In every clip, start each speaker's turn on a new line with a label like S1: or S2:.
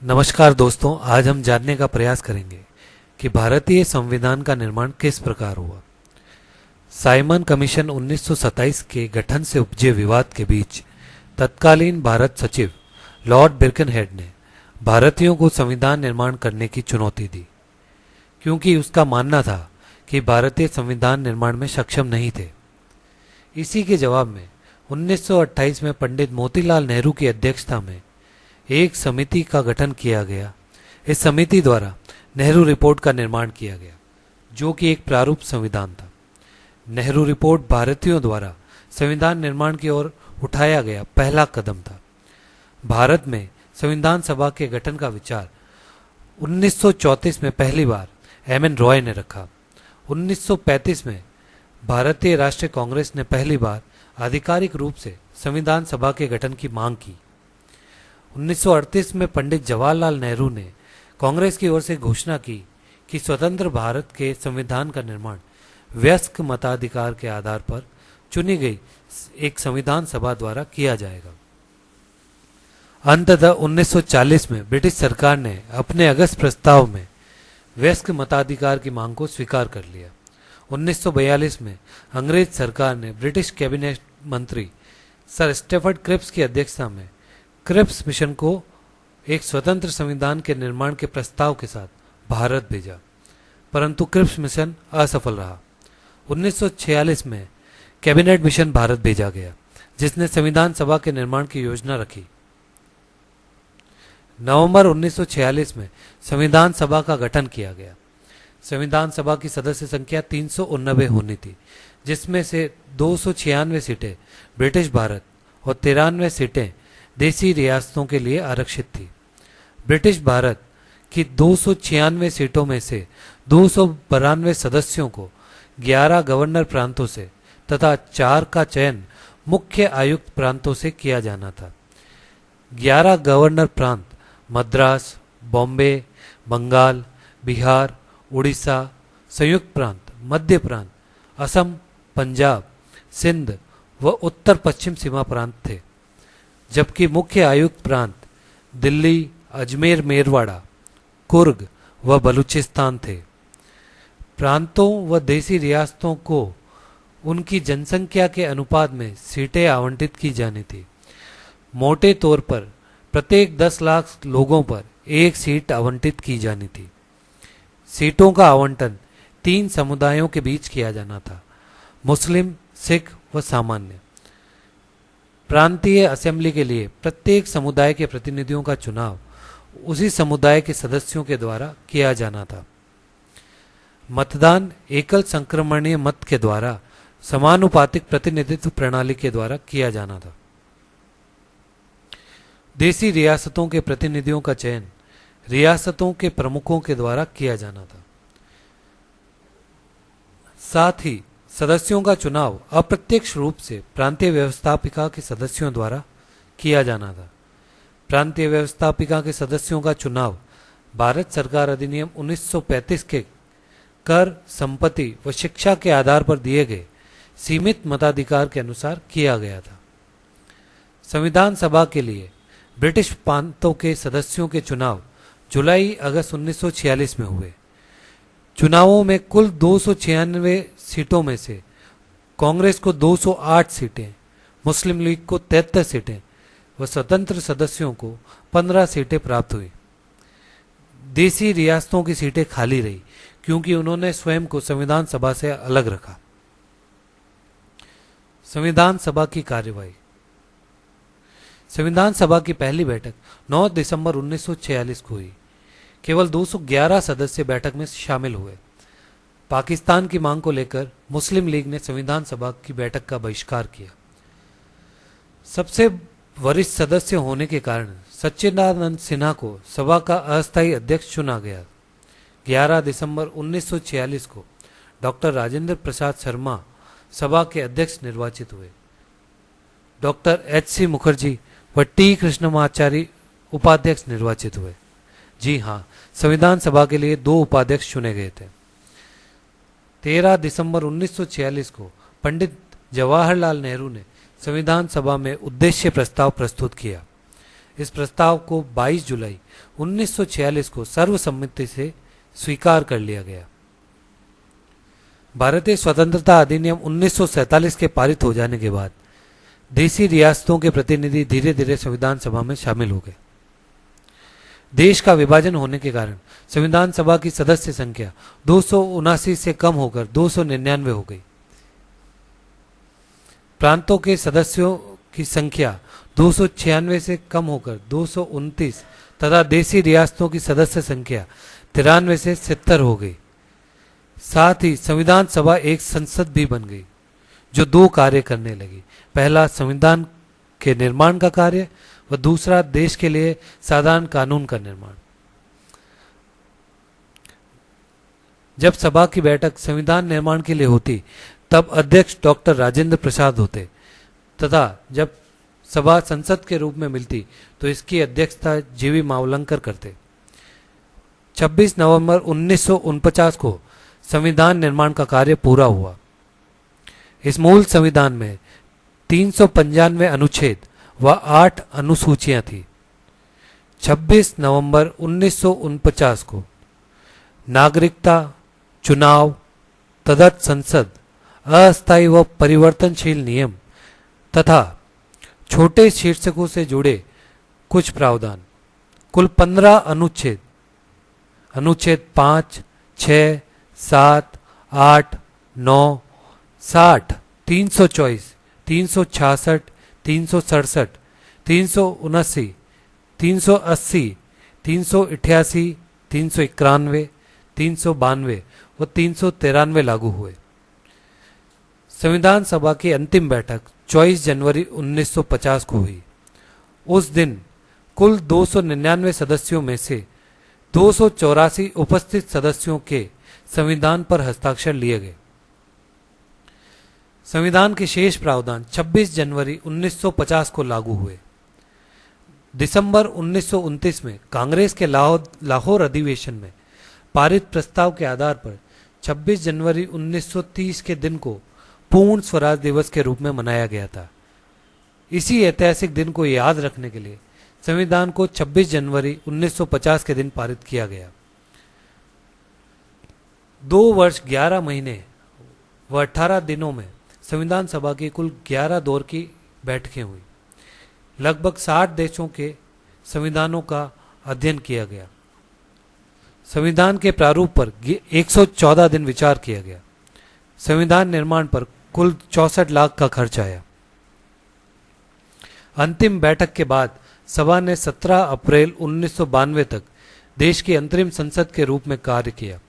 S1: नमस्कार दोस्तों, आज हम जानने का प्रयास करेंगे कि भारतीय संविधान का निर्माण किस प्रकार हुआ। साइमन कमीशन 1927 के गठन से उपजे विवाद के बीच तत्कालीन भारत सचिव लॉर्ड बिरकनहेड ने भारतीयों को संविधान निर्माण करने की चुनौती दी, क्योंकि उसका मानना था कि भारतीय संविधान निर्माण में सक्षम नहीं थे। इसी के जवाब में 1928 में पंडित मोतीलाल नेहरू की अध्यक्षता में एक समिति का गठन किया गया। इस समिति द्वारा नेहरू रिपोर्ट का निर्माण किया गया, जो कि एक प्रारूप संविधान था। नेहरू रिपोर्ट भारतीयों द्वारा संविधान निर्माण की ओर उठाया गया पहला कदम था। भारत में संविधान सभा के गठन का विचार 1934 में पहली बार एम.एन. रॉय ने रखा। 1935 में भारतीय राष्ट्रीय कांग्रेस ने पहली बार आधिकारिक रूप से संविधान सभा के गठन की मांग की। 1938 में पंडित जवाहरलाल नेहरू ने कांग्रेस की ओर से घोषणा की कि स्वतंत्र भारत के संविधान का निर्माण वयस्क मताधिकार के आधार पर चुनी गई एक संविधान सभा द्वारा किया जाएगा। अंततः 1940 में ब्रिटिश सरकार ने अपने अगस्त प्रस्ताव में वयस्क मताधिकार की मांग को स्वीकार कर लिया। 1942 में अंग्रेज सरकार ने ब्रिटिश कैबिनेट मंत्री सर स्टेफर्ड क्रिप्स की अध्यक्षता में क्रिप्स मिशन को एक स्वतंत्र संविधान के निर्माण के प्रस्ताव के साथ भारत भेजा, परंतु क्रिप्स मिशन असफल रहा। 1946 में कैबिनेट मिशन भारत भेजा गया, जिसने संविधान सभा के निर्माण की योजना रखी। नवंबर 1946 में संविधान सभा का गठन किया गया। संविधान सभा की सदस्य संख्या 389 होनी थी, जिसमें से 296 सीटें ब्रिटिश भारत और 93 सीटें देसी रियासतों के लिए आरक्षित थी। ब्रिटिश भारत की 296 सीटों में से 292 सदस्यों को 11 गवर्नर प्रांतों से तथा 4 का चयन मुख्य आयुक्त प्रांतों से किया जाना था। 11 गवर्नर प्रांत मद्रास, बॉम्बे, बंगाल, बिहार, उड़ीसा, संयुक्त प्रांत, मध्य प्रांत, असम, पंजाब, सिंध व उत्तर पश्चिम सीमा प्रांत थे, जबकि मुख्य आयुक्त प्रांत दिल्ली, अजमेर, मेरवाड़ा, कुर्ग व बलूचिस्तान थे। प्रांतों व देसी रियासतों को उनकी जनसंख्या के अनुपात में सीटें आवंटित की जानी थी। मोटे तौर पर प्रत्येक 10 लाख लोगों पर एक सीट आवंटित की जानी थी। सीटों का आवंटन 3 समुदायों के बीच किया जाना था: मुस्लिम, सिख व सामान्य। प्रांतीय असेंबली के लिए प्रत्येक समुदाय के प्रतिनिधियों का चुनाव उसी समुदाय के सदस्यों के द्वारा किया जाना था। मतदान एकल संक्रमणीय मत के द्वारा समानुपातिक प्रतिनिधित्व प्रणाली के द्वारा किया जाना था। देसी रियासतों के प्रतिनिधियों का चयन रियासतों के प्रमुखों के द्वारा किया जाना था। साथ ही सदस्यों का चुनाव अप्रत्यक्ष रूप से प्रांतीय व्यवस्थापिका के सदस्यों द्वारा किया जाना था। प्रांतीय व्यवस्थापिका के सदस्यों का चुनाव भारत सरकार अधिनियम 1935 के कर, संपत्ति व शिक्षा के आधार पर दिए गए सीमित मताधिकार के अनुसार किया गया था। संविधान सभा के लिए ब्रिटिश प्रांतों के सदस्यों के चुनाव जुलाई-अगस्त 1946 में हुए। चुनावों में कुल 296 सीटों में से कांग्रेस को 208 सीटें, मुस्लिम लीग को 73 सीटें व स्वतंत्र सदस्यों को 15 सीटें प्राप्त हुई। देसी रियासतों की सीटें खाली रही, क्योंकि उन्होंने स्वयं को संविधान सभा से अलग रखा। संविधान सभा की कार्यवाही। संविधान सभा की पहली बैठक 9 दिसंबर 1946 को हुई। केवल 211 सदस्य बैठक में शामिल हुए। पाकिस्तान की मांग को लेकर मुस्लिम लीग ने संविधान सभा की बैठक का बहिष्कार किया। सबसे वरिष्ठ सदस्य होने के कारण सच्चिदानंद सिन्हा को सभा का अस्थायी अध्यक्ष चुना गया। 11 दिसंबर 1946 को डॉक्टर राजेंद्र प्रसाद शर्मा सभा के अध्यक्ष निर्वाचित हुए। Doctor H.C. मुखर्जी व T. कृष्णमाचारी उपाध्यक्ष निर्वाचित हुए। जी हाँ, संविधान सभा के लिए 2 उपाध्यक्ष चुने गए थे। 13 दिसंबर 1946 को पंडित जवाहरलाल नेहरू ने संविधान सभा में उद्देश्य प्रस्ताव प्रस्तुत किया। इस प्रस्ताव को 22 जुलाई 1946 को सर्वसम्मति से स्वीकार कर लिया गया। भारतीय स्वतंत्रता अधिनियम 1947 के पारित हो जाने के बाद देशी रियासतों के प्रतिनिधि धीरे धीरे संविधान सभा में शामिल हो गए। देश का विभाजन होने के कारण संविधान सभा की सदस्य संख्या 279 से कम होकर 299 हो गई। प्रांतों के सदस्यों की संख्या 296 से कम होकर 229 तथा देशी रियासतों की सदस्य संख्या 93 से 70 हो गई। साथ ही संविधान सभा एक संसद भी बन गई जो दो कार्य करने लगी। पहला संविधान के निर्माण का कार्य व दूसरा देश के लिए साधारण कानून का निर्माण। जब सभा की बैठक संविधान निर्माण के लिए होती तब अध्यक्ष डॉक्टर राजेंद्र प्रसाद होते तथा जब सभा संसद के रूप में मिलती तो इसकी अध्यक्षता जीवी मावलंकर करते। 26 नवंबर 1949 को संविधान निर्माण का कार्य पूरा हुआ। इस मूल संविधान में 395 अनुच्छेद व 8 अनुसूचियां थी। 26 नवंबर 1949 को नागरिकता, चुनाव, तदर्थ संसद, अस्थायी व परिवर्तनशील नियम तथा छोटे शीर्षकों से जुड़े कुछ प्रावधान, कुल 15 अनुच्छेद, अनुच्छेद 5, 6, 7, 8, 9, 60, 324, 366, 367, 379, 380, 388, 391, 392 व 393 लागू हुए। संविधान सभा की अंतिम बैठक 24 जनवरी 1950 को हुई। उस दिन कुल 299 सदस्यों में से 284 उपस्थित सदस्यों के संविधान पर हस्ताक्षर लिए गए। संविधान के शेष प्रावधान 26 जनवरी 1950 को लागू हुए। दिसंबर 1929 में कांग्रेस के लाहौर अधिवेशन में पारित प्रस्ताव के आधार पर 26 जनवरी 1930 के दिन को पूर्ण स्वराज दिवस के रूप में मनाया गया था। इसी ऐतिहासिक दिन को याद रखने के लिए संविधान को 26 जनवरी 1950 के दिन पारित किया गया। 2 वर्ष 11 महीने व 18 दिनों में संविधान सभा की कुल 11 दौर की बैठकें हुई। लगभग 60 देशों के संविधानों का अध्ययन किया गया। संविधान के प्रारूप पर 114 दिन विचार किया गया। संविधान निर्माण पर कुल 64 लाख का खर्च आया। अंतिम बैठक के बाद सभा ने 17 अप्रैल 1992 तक देश की अंतरिम संसद के रूप में कार्य किया।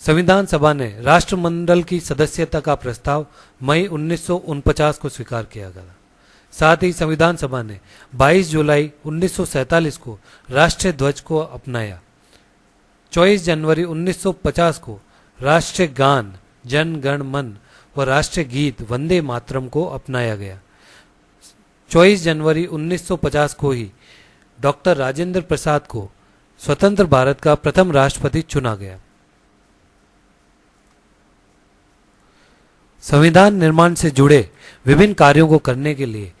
S1: संविधान सभा ने राष्ट्रमंडल की सदस्यता का प्रस्ताव मई 1949 को स्वीकार किया गया। साथ ही संविधान सभा ने 22 जुलाई 1947 को राष्ट्रीय ध्वज को अपनाया। 24 जनवरी 1950 को राष्ट्रीय गान जन गण मन व राष्ट्रीय गीत वंदे मातरम को अपनाया गया। 24 जनवरी 1950 को ही डॉक्टर राजेंद्र प्रसाद को स्वतंत्र भारत का प्रथम राष्ट्रपति चुना गया। संविधान निर्माण से जुड़े विभिन्न कार्यों को करने के लिए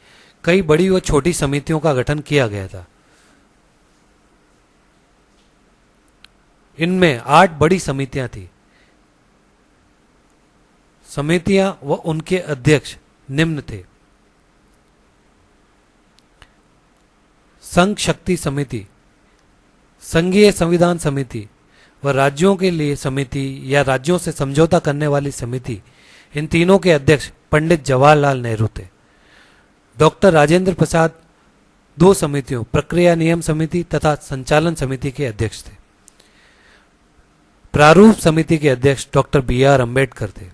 S1: कई बड़ी व छोटी समितियों का गठन किया गया था। इनमें 8 बड़ी समितियां थी। समितियां व उनके अध्यक्ष निम्न थे: संघ शक्ति समिति, संघीय संविधान समिति व राज्यों के लिए समिति या राज्यों से समझौता करने वाली समिति। इन तीनों के अध्यक्ष पंडित जवाहरलाल नेहरू थे। डॉक्टर राजेंद्र प्रसाद 2 समितियों, प्रक्रिया नियम समिति तथा संचालन समिति के अध्यक्ष थे। प्रारूप समिति के अध्यक्ष डॉक्टर BR अम्बेडकर थे।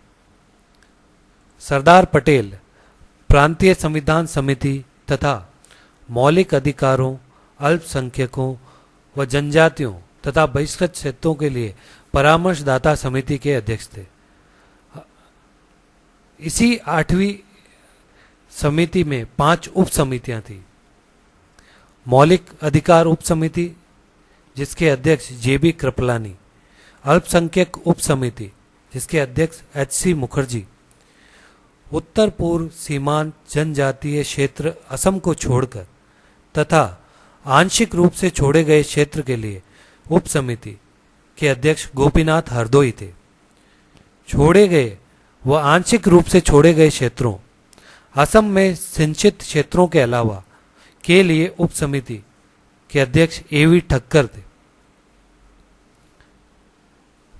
S1: सरदार पटेल प्रांतीय संविधान समिति तथा मौलिक अधिकारों, अल्पसंख्यकों व जनजातियों तथा बहिष्कृत क्षेत्रों के लिए परामर्शदाता समिति के अध्यक्ष थे। इसी 8वीं समिति में 5 उप समितियां थी। मौलिक अधिकार उप समिति, जिसके अध्यक्ष JB कृपलानी। अल्पसंख्यक उप समिति, जिसके अध्यक्ष HC मुखर्जी। उत्तर पूर्व सीमांत जनजातीय क्षेत्र असम को छोड़कर तथा आंशिक रूप से छोड़े गए क्षेत्र के लिए उप समिति के अध्यक्ष गोपीनाथ हरदोई थे। छोड़े गए व आंशिक रूप से छोड़े गए क्षेत्रों असम में सिंचित क्षेत्रों के अलावा के लिए उप समिति के अध्यक्ष एवी ठक्कर थे।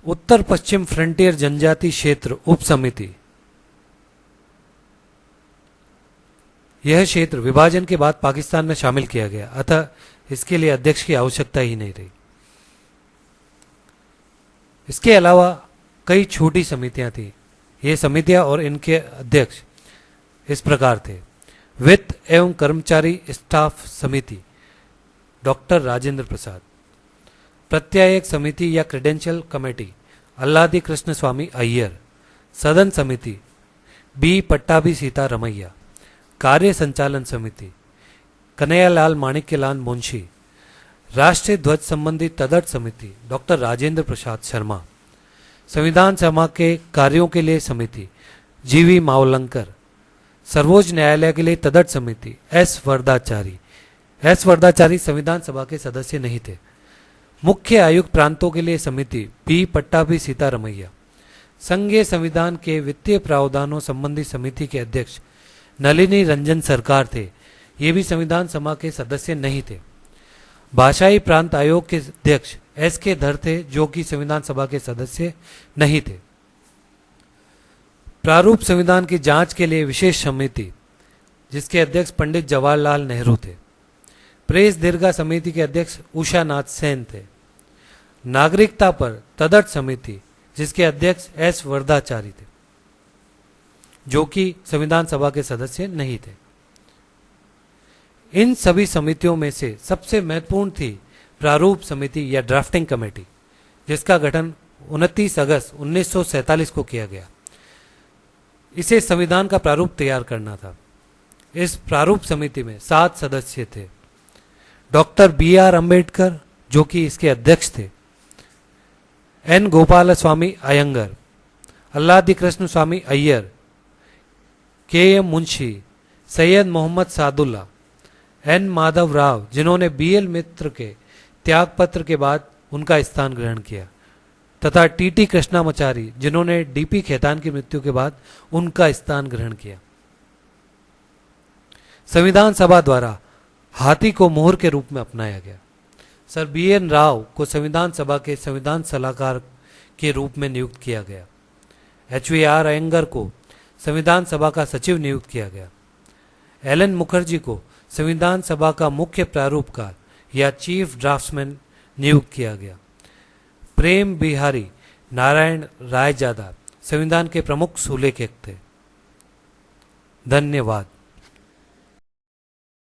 S1: उत्तर पश्चिम फ्रंटियर जनजाति क्षेत्र उप समिति, यह क्षेत्र विभाजन के बाद पाकिस्तान में शामिल किया गया, अतः इसके लिए अध्यक्ष की आवश्यकता ही नहीं रही। इसके अलावा कई छोटी समितियां थी। ये समितियां और इनके अध्यक्ष इस प्रकार थे। वित्त एवं कर्मचारी स्टाफ समिति डॉक्टर राजेंद्र प्रसाद, प्रत्यायक समिति या क्रेडेंशियल कमेटी अल्लादी कृष्ण स्वामी अय्यर, सदन समिति बी पट्टाभी सीता रमैया, कार्य संचालन समिति कन्हैयालाल माणिक्यलाल मुंशी, राष्ट्रीय ध्वज संबंधी तदर्थ समिति डॉक्टर राजेंद्र प्रसाद शर्मा, संविधान सभा के कार्यों के लिए समिति जीवी मावलंकर, सर्वोच्च न्यायालय के लिए तदर्थ समिति एस वरदाचारी। एस वरदाचारी संविधान सभा के सदस्य नहीं थे। मुख्य आयुक्त प्रांतों के लिए समिति बी पट्टाभी सीता रमैया, संघीय संविधान के वित्तीय प्रावधानों संबंधी समिति के अध्यक्ष नलिनी रंजन सरकार थे। ये भी संविधान सभा के सदस्य नहीं थे। भाषाई प्रांत आयोग के अध्यक्ष एस के धर थे, जो कि संविधान सभा के सदस्य नहीं थे। प्रारूप संविधान की जांच के लिए विशेष समिति जिसके अध्यक्ष पंडित जवाहरलाल नेहरू थे। प्रेस दीर्घा समिति के अध्यक्ष उषा नाथ सेन थे। नागरिकता पर तदर्थ समिति जिसके अध्यक्ष एस वरदाचारी थे, जो कि संविधान सभा के सदस्य नहीं थे। इन सभी समितियों में से सबसे महत्वपूर्ण थी प्रारूप समिति या ड्राफ्टिंग कमेटी, जिसका गठन 29 अगस्त 1947 को किया गया। इसे संविधान का प्रारूप तैयार करना था। इस प्रारूप समिति में 7 सदस्य थे। डॉक्टर बी आर अम्बेडकर, जो कि इसके अध्यक्ष थे, एन गोपाल स्वामी अयंगर, अल्लादी कृष्ण स्वामी अय्यर, के एम मुंशी, सैयद मोहम्मद सादुल्ला, एन माधव राव, जिन्होंने बी एल मित्र के त्यागपत्र के बाद उनका स्थान ग्रहण किया, तथा टी टी कृष्णामाचारी, जिन्होंने डीपी खेतान की मृत्यु के बाद उनका स्थान ग्रहण किया। संविधान सभा द्वारा हाथी को मोहर के रूप में अपनाया गया। सर बी एन राव को संविधान सभा के संविधान सलाहकार के रूप में नियुक्त किया गया। एच वी आर अयंगर को संविधान सभा का सचिव नियुक्त किया गया। एल एन मुखर्जी को संविधान सभा का मुख्य प्रारूपकार या चीफ ड्राफ्ट्समैन नियुक्त किया गया। प्रेम बिहारी नारायण रायजादा संविधान के प्रमुख सुलेखक थे। धन्यवाद।